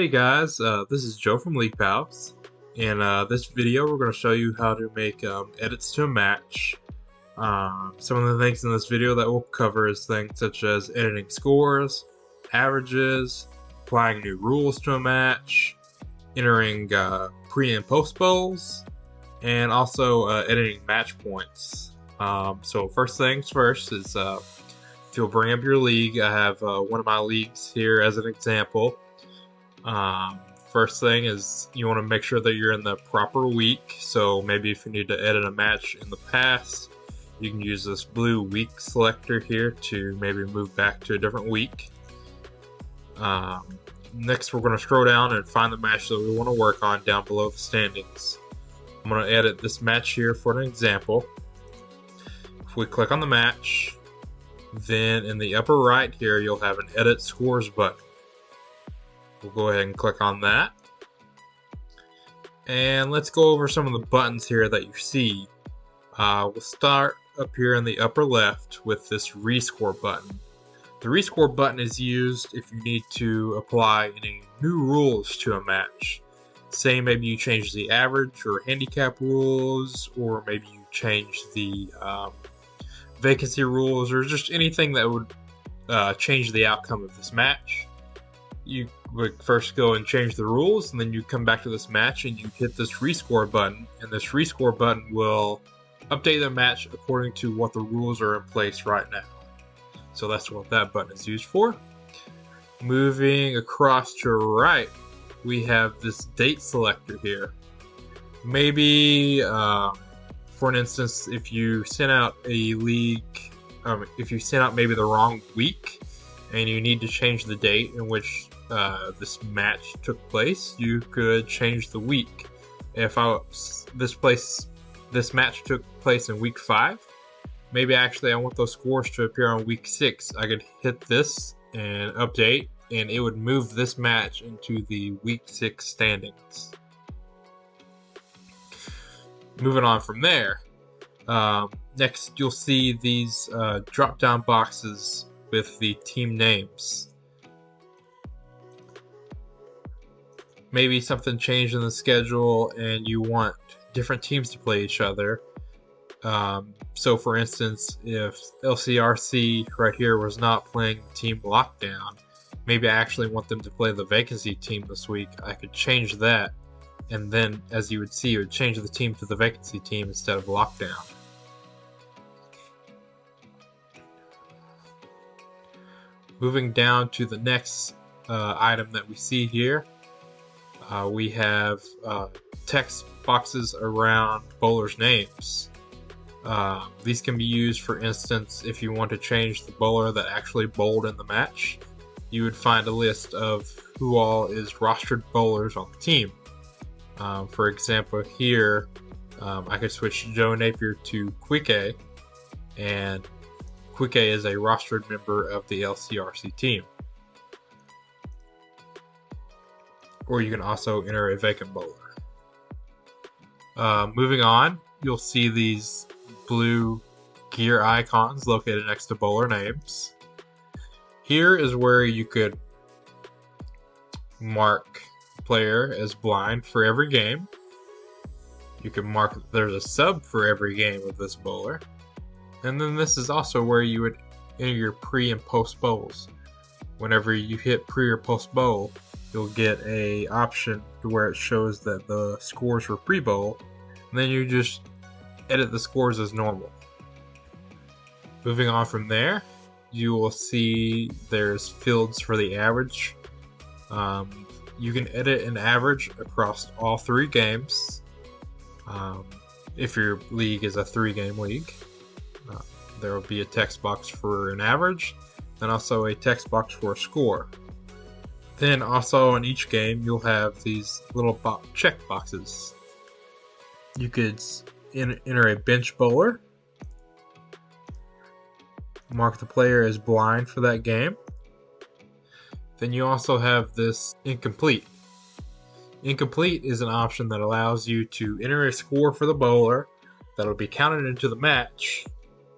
Hey guys, this is Joe from LeaguePals. In this video, we're going to show you how to make edits to a match. Some of the things in this video that we'll cover is things such as editing scores, averages, applying new rules to a match, entering pre and post bowls, and also editing match points. So first things first is if you'll bring up your league. I have one of my leagues here as an example. First thing is you want to make sure that you're in the proper week. So maybe if you need to edit a match in the past, you can use this blue week selector here to maybe move back to a different week. Next, we're going to scroll down and find the match that we want to work on down below the standings. I'm going to edit this match here for an example. If we click on the match, then in the upper right here, you'll have an edit scores button. We'll go ahead and click on that. And let's go over some of the buttons here that you see. We'll start up here in the upper left with this rescore button. The rescore button is used if you need to apply any new rules to a match. Say maybe you change the average or handicap rules, or maybe you change the vacancy rules, or just anything that would change the outcome of this match. You would first go and change the rules, and then you come back to this match and you hit this rescore button, and this rescore button will update the match according to what the rules are in place right now. So that's what that button is used for. Moving across to right, we have this date selector here. Maybe, for an instance, if you sent out a league, if you sent out maybe the wrong week, and you need to change the date in which this match took place, you could change the week. If this match took place in week 5, maybe actually I want those scores to appear on week 6, I could hit this and update, and it would move this match into the week 6 standings. Moving on from there, next you'll see these drop down boxes with the team names. Maybe something changed in the schedule and you want different teams to play each other. So for instance, if LCRC right here was not playing Team Lockdown, maybe I actually want them to play the vacancy team this week. I could change that, and then as you would see, it would change the team to the vacancy team instead of Lockdown. Moving down to the next item that we see here, we have text boxes around bowlers' names. These can be used, for instance, if you want to change the bowler that actually bowled in the match. You would find a list of who all is rostered bowlers on the team. For example, here I could switch Joe Napier to Quick A, and Quick A is a rostered member of the LCRC team. Or you can also enter a vacant bowler. Moving on, you'll see these blue gear icons located next to bowler names. Here is where you could mark the player as blind for every game. You can mark that there's a sub for every game of this bowler. And then this is also where you would enter your pre and post bowls. Whenever you hit pre or post bowl, you'll get a option to where it shows that the scores were pre-bowl, and then you just edit the scores as normal. Moving on from there, you will see there's fields for the average. You can edit an average across all 3 games. If your league is a 3-game league, there will be a text box for an average, and also a text box for a score. Then also in each game, you'll have these little check boxes. You could enter a bench bowler, mark the player as blind for that game. Then you also have this incomplete. Incomplete is an option that allows you to enter a score for the bowler that will be counted into the match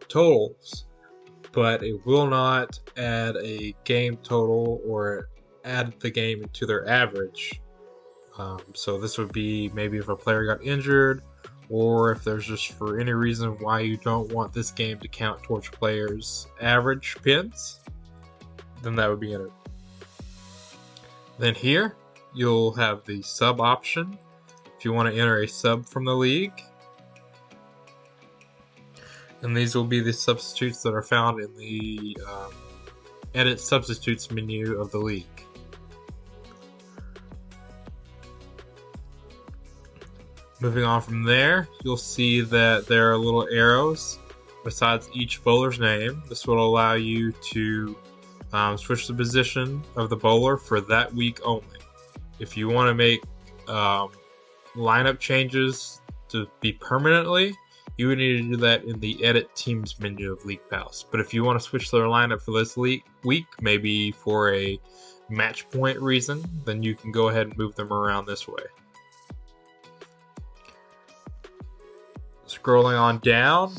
totals, but it will not add a game total or add the game into their average. So this would be maybe if a player got injured, or if there's just for any reason why you don't want this game to count towards players' average pins, then that would be in it. Then here, you'll have the sub option if you want to enter a sub from the league. And these will be the substitutes that are found in the Edit Substitutes menu of the league. Moving on from there, you'll see that there are little arrows besides each bowler's name. This will allow you to switch the position of the bowler for that week only. If you want to make lineup changes to be permanently, you would need to do that in the Edit Teams menu of LeaguePals. But if you want to switch their lineup for this week, maybe for a match point reason, then you can go ahead and move them around this way. Scrolling on down,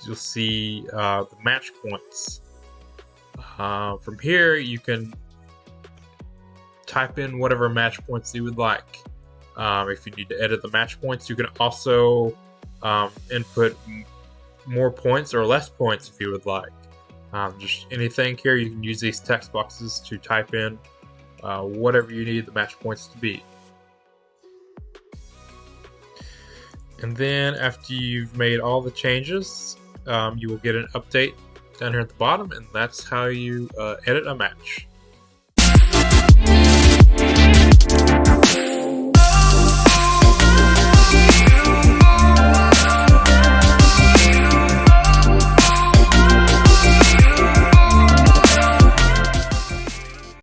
you'll see the match points. From here, you can type in whatever match points you would like. If you need to edit the match points, you can also input more points or less points if you would like. Just anything here, you can use these text boxes to type in whatever you need the match points to be. And then after you've made all the changes, you will get an update down here at the bottom, and that's how you edit a match.